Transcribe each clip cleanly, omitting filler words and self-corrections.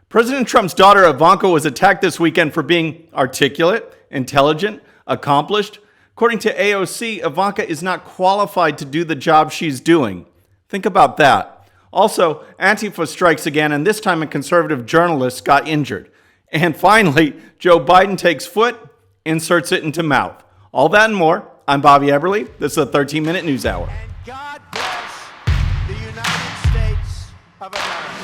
President Trump's daughter Ivanka was attacked this weekend for being articulate, intelligent, accomplished. According to AOC, Ivanka is not qualified to do the job she's doing. Think about that. Also, Antifa strikes again, and this time a conservative journalist got injured. And finally, Joe Biden takes foot, inserts it into mouth. All that and more. I'm Bobby Eberle. This is a 13-minute news hour. And God bless the United States of America.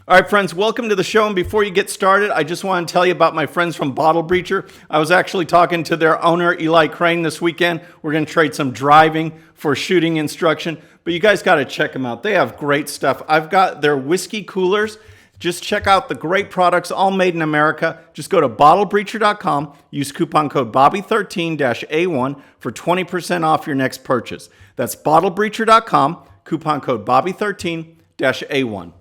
All right, friends, welcome to the show. And before you get started, I just want to tell you about my friends from Bottle Breacher. I was actually talking to their owner, Eli Crane, this weekend. We're going to trade some driving for shooting instruction. But you guys got to check them out. They have great stuff. I've got their whiskey coolers. Just check out the great products, all made in America. Just go to bottlebreacher.com. Use coupon code Bobby13-A1 for 20% off your next purchase. That's bottlebreacher.com. Coupon code Bobby13-A1.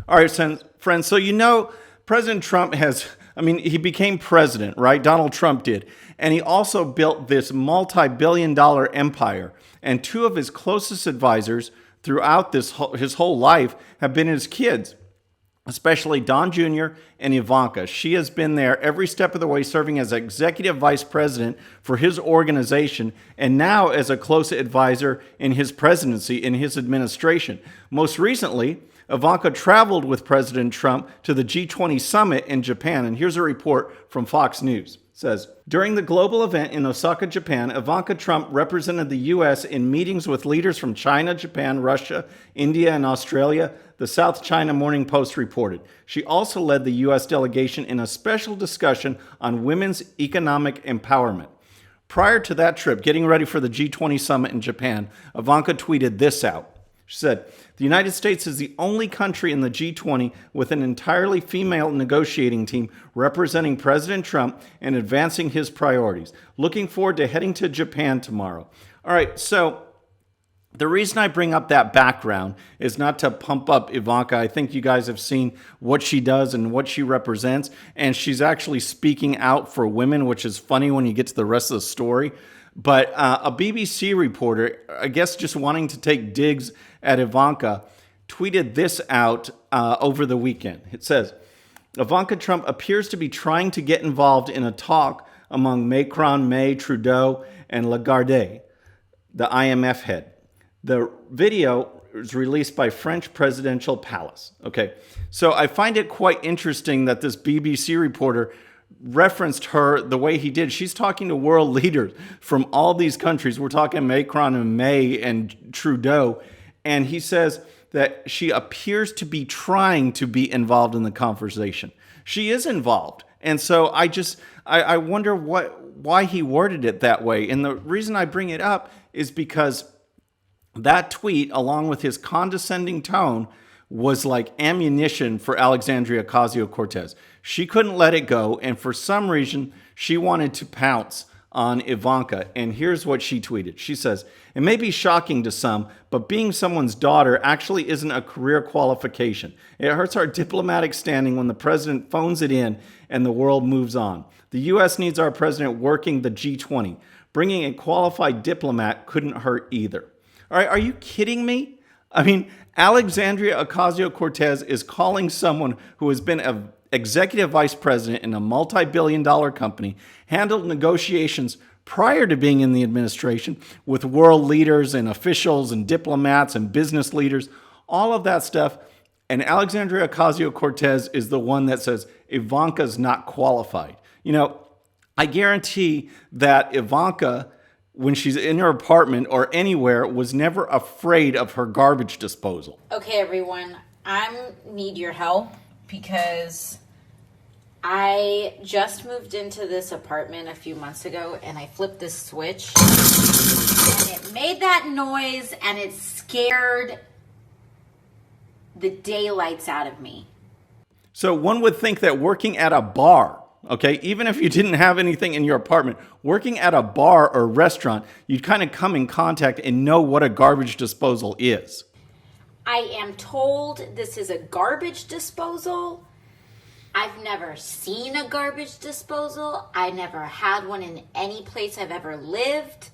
All right, friends, so you know President Trump he became president, right? Donald Trump did. And he also built this multi-billion-dollar empire. And two of his closest advisors throughout his whole life have been his kids, especially Don Jr. and Ivanka. She has been there every step of the way, serving as executive vice president for his organization, and now as a close advisor in his presidency, in his administration. Most recently, Ivanka traveled with President Trump to the G20 summit in Japan, and here's a report from Fox News. It says, during the global event in Osaka, Japan, Ivanka Trump represented the U.S. in meetings with leaders from China, Japan, Russia, India, and Australia, the South China Morning Post reported. She also led the U.S. delegation in a special discussion on women's economic empowerment. Prior to that trip, getting ready for the G20 summit in Japan, Ivanka tweeted this out. She said, the United States is the only country in the G20 with an entirely female negotiating team representing President Trump and advancing his priorities. Looking forward to heading to Japan tomorrow. All right, so the reason I bring up that background is not to pump up Ivanka. I think you guys have seen what she does and what she represents, and she's actually speaking out for women, which is funny when you get to the rest of the story. But a BBC reporter, I guess just wanting to take digs at Ivanka, tweeted this out over the weekend. It says, Ivanka Trump appears to be trying to get involved in a talk among Macron, May, Trudeau, and Lagarde, the IMF head. The video was released by French Presidential Palace. Okay, so I find it quite interesting that this BBC reporter referenced her the way he did. She's talking to world leaders from all these countries. We're talking Macron and May and Trudeau. And he says that she appears to be trying to be involved in the conversation. She is involved. And so I wonder why he worded it that way. And the reason I bring it up is because that tweet, along with his condescending tone, was like ammunition for Alexandria Ocasio-Cortez. She couldn't let it go, and for some reason, she wanted to pounce on Ivanka. And here's what she tweeted. She says, it may be shocking to some, but being someone's daughter actually isn't a career qualification. It hurts our diplomatic standing when the president phones it in and the world moves on. The U.S. needs our president working the G20. Bringing a qualified diplomat couldn't hurt either. All right, are you kidding me? I mean, Alexandria Ocasio-Cortez is calling someone who has been an executive vice president in a multi-billion-dollar company, handled negotiations prior to being in the administration with world leaders and officials and diplomats and business leaders, all of that stuff. And Alexandria Ocasio-Cortez is the one that says Ivanka's not qualified. You know, I guarantee that Ivanka, when she's in her apartment or anywhere, was never afraid of her garbage disposal. Okay, everyone, I need your help because I just moved into this apartment a few months ago and I flipped this switch and it made that noise and it scared the daylights out of me. So one would think that working at a bar, okay, even if you didn't have anything in your apartment, working at a bar or restaurant, you'd kind of come in contact and know what a garbage disposal is. I am told this is a garbage disposal. I've never seen a garbage disposal. I never had one in any place I've ever lived.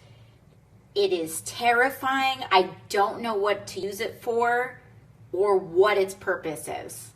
It is terrifying. I don't know what to use it for or what its purpose is.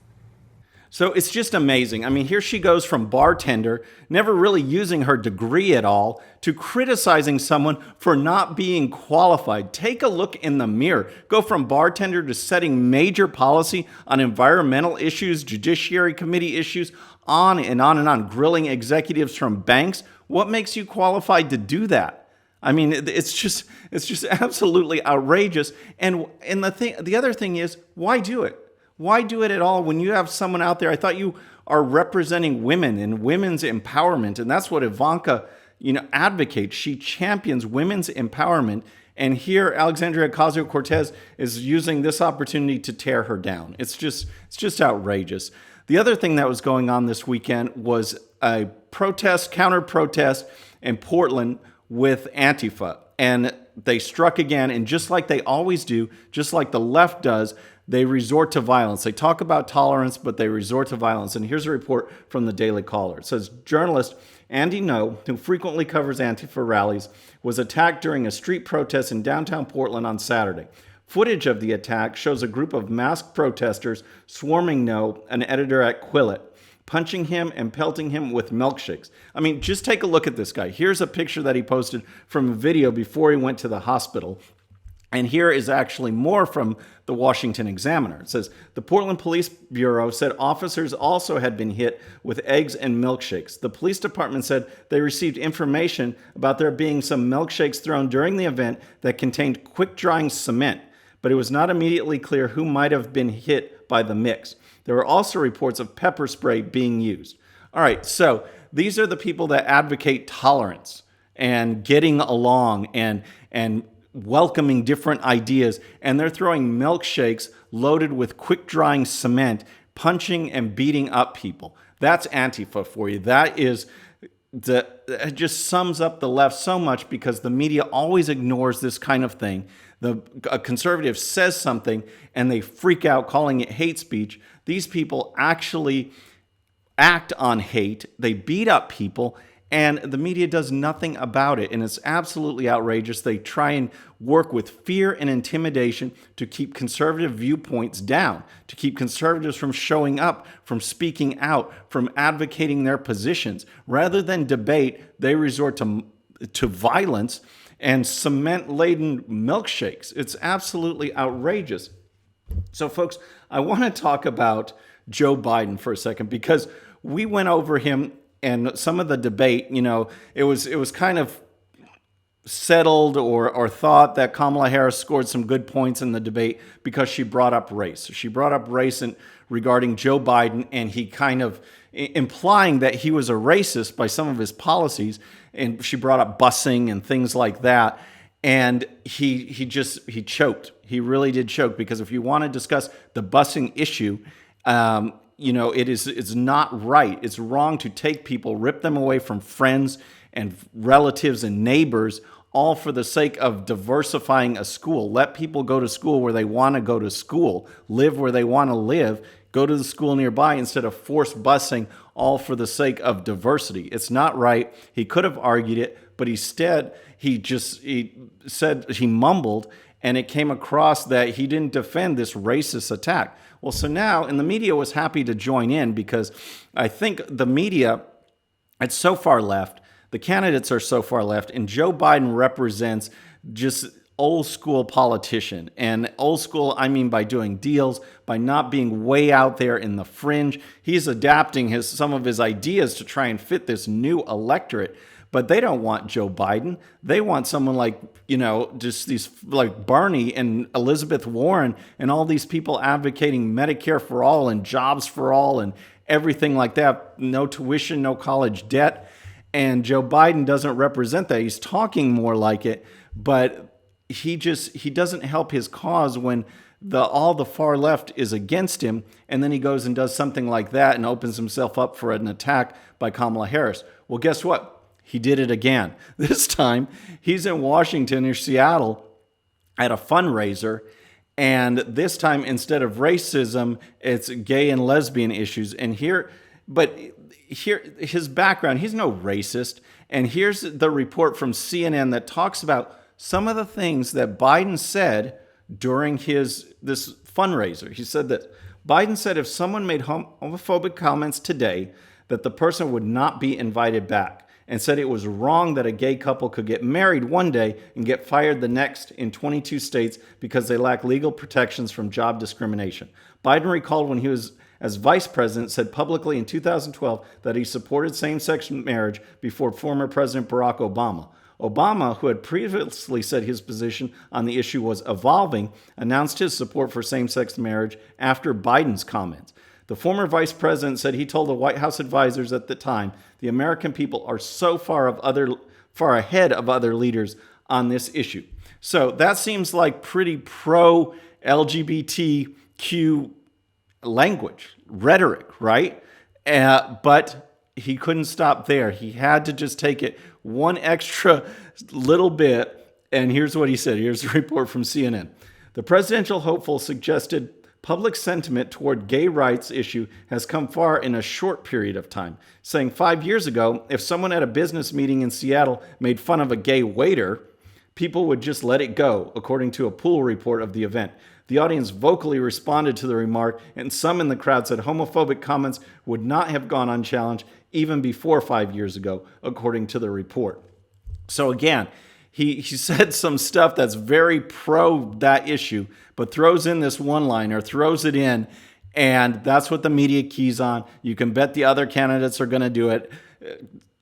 So it's just amazing. I mean, here she goes from bartender, never really using her degree at all, to criticizing someone for not being qualified. Take a look in the mirror. Go from bartender to setting major policy on environmental issues, judiciary committee issues, on and on and on, grilling executives from banks. What makes you qualified to do that? I mean, it's just absolutely outrageous. And the other thing is, why do it? Why do it at all when you have someone out there? I thought you are representing women and women's empowerment, and that's what Ivanka, advocates. She champions women's empowerment, and here Alexandria Ocasio-Cortez is using this opportunity to tear her down. It's just outrageous. The other thing that was going on this weekend was a counter-protest in Portland with Antifa, and they struck again, and just like they always do, just like the left does, they resort to violence. They talk about tolerance, but they resort to violence. And here's a report from the Daily Caller. It says, journalist Andy No, who frequently covers Antifa rallies, was attacked during a street protest in downtown Portland on Saturday. Footage of the attack shows a group of masked protesters swarming No, an editor at Quillette, punching him and pelting him with milkshakes. I mean, just take a look at this guy. Here's a picture that he posted from a video before he went to the hospital. And here is actually more from the Washington Examiner. It says, the Portland Police Bureau said officers also had been hit with eggs and milkshakes. The police department said they received information about there being some milkshakes thrown during the event that contained quick-drying cement, but it was not immediately clear who might have been hit by the mix. There were also reports of pepper spray being used. All right, so these are the people that advocate tolerance and getting along and welcoming different ideas, and they're throwing milkshakes loaded with quick-drying cement, punching and beating up people. That's Antifa for you. It just sums up the left so much because the media always ignores this kind of thing. A conservative says something and they freak out calling it hate speech. These people actually act on hate. They beat up people, and the media does nothing about it, and it's absolutely outrageous. They try and work with fear and intimidation to keep conservative viewpoints down, to keep conservatives from showing up, from speaking out, from advocating their positions. Rather than debate, they resort to violence and cement-laden milkshakes. It's absolutely outrageous. So, folks, I want to talk about Joe Biden for a second because we went over him. And some of the debate, it was kind of settled or thought that Kamala Harris scored some good points in the debate because she brought up race. She brought up race regarding Joe Biden, and he kind of implying that he was a racist by some of his policies. And she brought up busing and things like that. And he choked. He really did choke, because if you want to discuss the busing issue, it's not right. It's wrong to take people, rip them away from friends and relatives and neighbors, all for the sake of diversifying a school. Let people go to school where they want to go to school, live where they want to live, go to the school nearby instead of forced busing, all for the sake of diversity. It's not right. He could have argued it, but instead he said, he mumbled, and it came across that he didn't defend this racist attack. Well, so now, and the media was happy to join in, because I think the media, it's so far left, the candidates are so far left, and Joe Biden represents just old school politician. And old school, I mean by doing deals, by not being way out there in the fringe. He's adapting some of his ideas to try and fit this new electorate. But they don't want Joe Biden. They want someone like, just these like Bernie and Elizabeth Warren and all these people advocating Medicare for all and jobs for all and everything like that. No tuition, no college debt. And Joe Biden doesn't represent that. He's talking more like it, but he doesn't help his cause when all the far left is against him. And then he goes and does something like that and opens himself up for an attack by Kamala Harris. Well, guess what? He did it again. This time, he's in Washington or Seattle at a fundraiser, and this time, instead of racism, it's gay and lesbian issues. And here, his background, he's no racist. And here's the report from CNN that talks about some of the things that Biden said during this fundraiser. He said that Biden said if someone made homophobic comments today, that the person would not be invited back, and said it was wrong that a gay couple could get married one day and get fired the next in 22 states because they lack legal protections from job discrimination. Biden recalled when he was as vice president, said publicly in 2012 that he supported same-sex marriage before former President Barack Obama. Obama, who had previously said his position on the issue was evolving, announced his support for same-sex marriage after Biden's comments. The former vice president said he told the White House advisors at the time, the American people are so far ahead of other leaders on this issue. So that seems like pretty pro-LGBTQ language, rhetoric, right? But he couldn't stop there. He had to just take it one extra little bit. And here's what he said. Here's the report from CNN. The presidential hopeful suggested public sentiment toward gay rights issue has come far in a short period of time, saying 5 years ago, if someone at a business meeting in Seattle made fun of a gay waiter, people would just let it go, according to a pool report of the event. The audience vocally responded to the remark, and some in the crowd said homophobic comments would not have gone unchallenged even before 5 years ago, according to the report. So again, he said some stuff that's very pro that issue, but throws in this one-liner, throws it in, and that's what the media keys on. You can bet the other candidates are going to do it,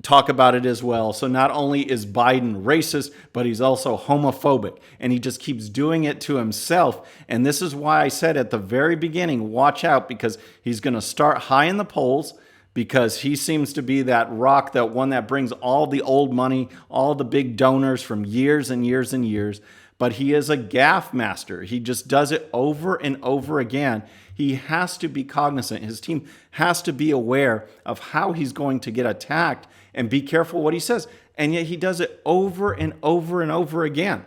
talk about it as well. So not only is Biden racist, but he's also homophobic, and he just keeps doing it to himself. And this is why I said at the very beginning, watch out, because he's going to start high in the polls, because he seems to be that rock, that one that brings all the old money, all the big donors from years and years and years. But he is a gaffe master. He just does it over and over again. He has to be cognizant. His team has to be aware of how he's going to get attacked and be careful what he says. And yet he does it over and over and over again.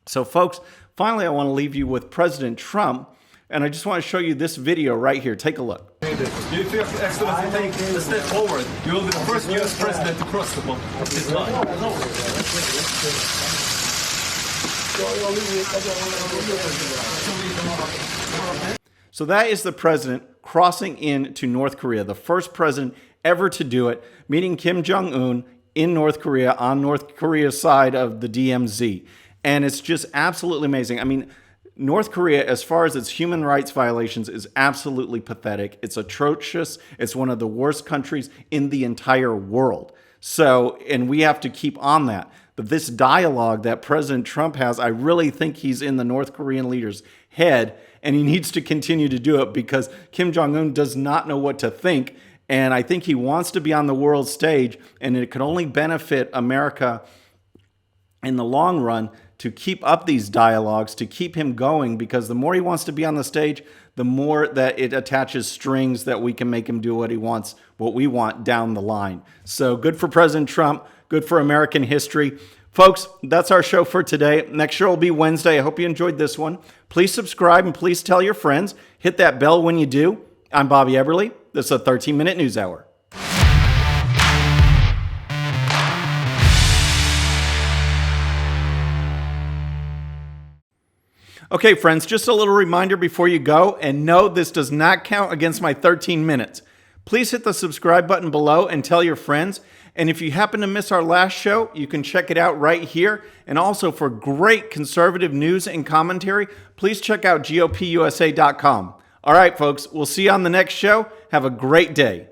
So folks, finally, I want to leave you with President Trump. And I just want to show you this video right here. Take a look. Do you feel, Excellency, take a step forward? You will be the first U.S. president to cross this line. So that is the president crossing into North Korea, the first president ever to do it, meeting Kim Jong-un in North Korea, on North Korea's side of the DMZ. And it's just absolutely amazing. I mean, North Korea, as far as its human rights violations, is absolutely pathetic. It's atrocious. It's one of the worst countries in the entire world. So, and we have to keep on that. But this dialogue that President Trump has, I really think he's in the North Korean leader's head, and he needs to continue to do it because Kim Jong-un does not know what to think. And I think he wants to be on the world stage, and it could only benefit America in the long run to keep up these dialogues, to keep him going, because the more he wants to be on the stage, the more that it attaches strings that we can make him do what he wants, what we want down the line. So good for President Trump, good for American history. Folks, that's our show for today. Next show will be Wednesday. I hope you enjoyed this one. Please subscribe and please tell your friends. Hit that bell when you do. I'm Bobby Eberle. This is a 13-minute news hour. Okay, friends, just a little reminder before you go, and no, this does not count against my 13 minutes. Please hit the subscribe button below and tell your friends. And if you happen to miss our last show, you can check it out right here. And also for great conservative news and commentary, please check out GOPUSA.com. All right, folks, we'll see you on the next show. Have a great day.